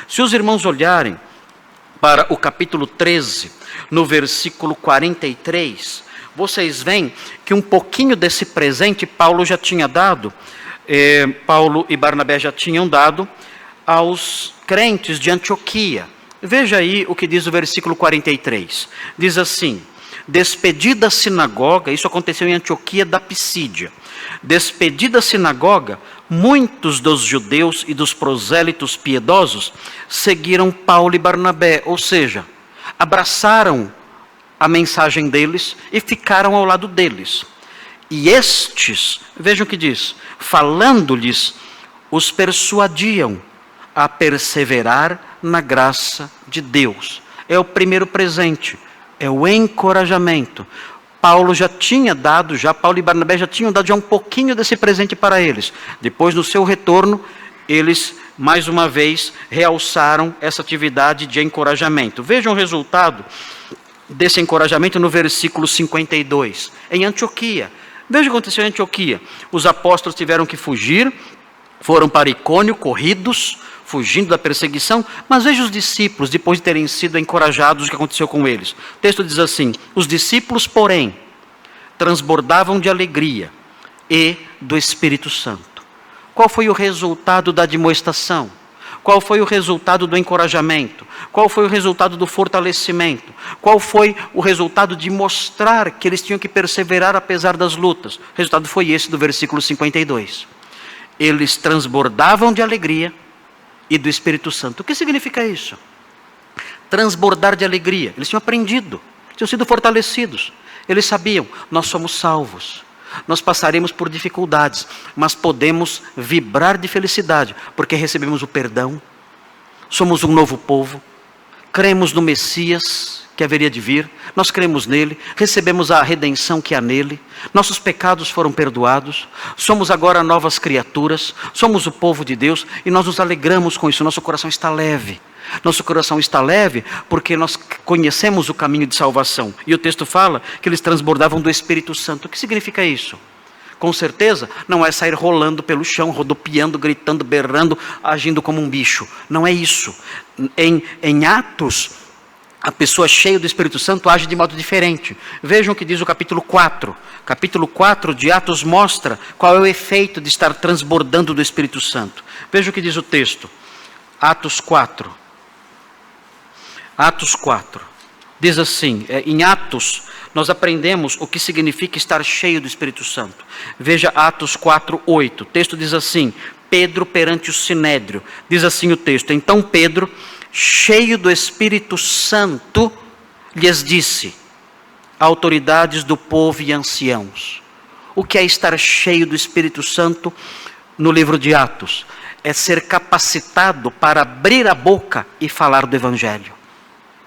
Se os irmãos olharem para o capítulo 13, no versículo 43, vocês veem que um pouquinho desse presente Paulo já tinha dado, Paulo e Barnabé já tinham dado aos crentes de Antioquia. Veja aí o que diz o versículo 43. Diz assim: despedida a sinagoga, isso aconteceu em Antioquia da Pisídia. Despedida a sinagoga, muitos dos judeus e dos prosélitos piedosos seguiram Paulo e Barnabé, ou seja, abraçaram a mensagem deles e ficaram ao lado deles. E estes, vejam o que diz, falando-lhes, os persuadiam a perseverar na graça de Deus. É o primeiro presente, é o encorajamento. Paulo e Barnabé já tinham dado um pouquinho desse presente para eles. Depois, no seu retorno, eles, mais uma vez, realçaram essa atividade de encorajamento. Vejam o resultado desse encorajamento no versículo 52. Em Antioquia, veja o que aconteceu em Antioquia. Os apóstolos tiveram que fugir, foram para Icônio, corridos, fugindo da perseguição, mas veja os discípulos, depois de terem sido encorajados, o que aconteceu com eles. O texto diz assim: os discípulos, porém, transbordavam de alegria e do Espírito Santo. Qual foi o resultado da admoestação? Qual foi o resultado do encorajamento? Qual foi o resultado do fortalecimento? Qual foi o resultado de mostrar que eles tinham que perseverar apesar das lutas? O resultado foi esse do versículo 52. Eles transbordavam de alegria e do Espírito Santo. O que significa isso? Transbordar de alegria. Eles tinham aprendido, tinham sido fortalecidos. Eles sabiam, nós somos salvos. Nós passaremos por dificuldades, mas podemos vibrar de felicidade, porque recebemos o perdão, somos um novo povo, cremos no Messias que haveria de vir, nós cremos nele, recebemos a redenção que há nele, nossos pecados foram perdoados, somos agora novas criaturas, somos o povo de Deus e nós nos alegramos com isso, nosso coração está leve. Nosso coração está leve porque nós conhecemos o caminho de salvação. E o texto fala que eles transbordavam do Espírito Santo. O que significa isso? Com certeza não é sair rolando pelo chão, rodopiando, gritando, berrando, agindo como um bicho. Não é isso. Em Atos, a pessoa cheia do Espírito Santo age de modo diferente. Vejam o que diz o capítulo 4. Capítulo 4 de Atos mostra qual é o efeito de estar transbordando do Espírito Santo. Vejam o que diz o texto. Atos 4. Atos 4, diz assim, em Atos nós aprendemos o que significa estar cheio do Espírito Santo. Veja Atos 4, 8, o texto diz assim: Pedro perante o Sinédrio, diz assim o texto: então Pedro, cheio do Espírito Santo, lhes disse, autoridades do povo e anciãos. O que é estar cheio do Espírito Santo no livro de Atos? É ser capacitado para abrir a boca e falar do Evangelho.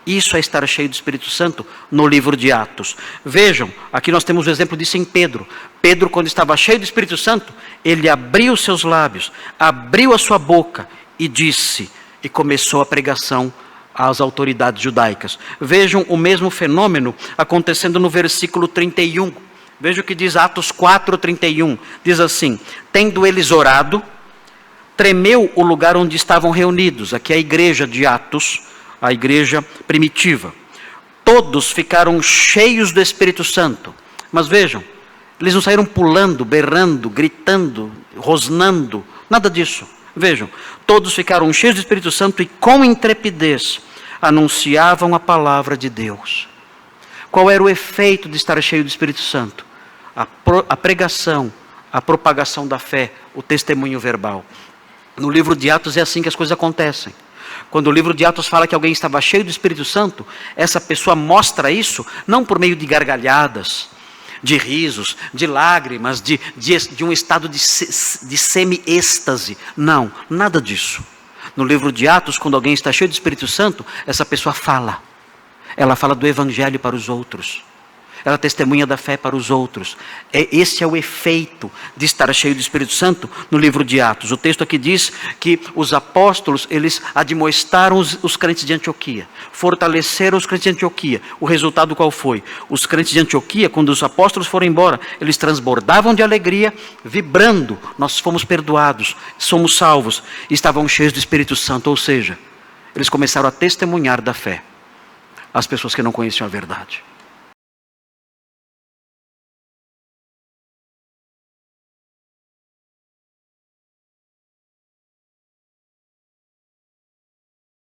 Isso é estar cheio do Espírito Santo no livro de Atos. Vejam, aqui nós temos o exemplo disso em Pedro. Pedro, quando estava cheio do Espírito Santo, ele abriu os seus lábios, abriu a sua boca e disse, e começou a pregação às autoridades judaicas. Vejam o mesmo fenômeno acontecendo no versículo 31. Veja o que diz Atos 4, 31. Diz assim: tendo eles orado, tremeu o lugar onde estavam reunidos. Aqui é a igreja de Atos, a igreja primitiva. Todos ficaram cheios do Espírito Santo. Mas vejam, eles não saíram pulando, berrando, gritando, rosnando, nada disso. Vejam, todos ficaram cheios do Espírito Santo e com intrepidez anunciavam a palavra de Deus. Qual era o efeito de estar cheio do Espírito Santo? A pregação, a propagação da fé, o testemunho verbal. No livro de Atos é assim que as coisas acontecem. Quando o livro de Atos fala que alguém estava cheio do Espírito Santo, essa pessoa mostra isso não por meio de gargalhadas, de risos, de lágrimas, de um estado de semi-êxtase. Não, nada disso. No livro de Atos, quando alguém está cheio do Espírito Santo, essa pessoa fala. Ela fala do Evangelho para os outros. Ela testemunha da fé para os outros. Esse é o efeito de estar cheio do Espírito Santo no livro de Atos. O texto aqui diz que os apóstolos, eles admoestaram os crentes de Antioquia, fortaleceram os crentes de Antioquia. O resultado qual foi? Os crentes de Antioquia, quando os apóstolos foram embora, eles transbordavam de alegria, vibrando, nós fomos perdoados, somos salvos, estavam cheios do Espírito Santo, ou seja, Eles começaram a testemunhar da fé às pessoas que não conheciam a verdade.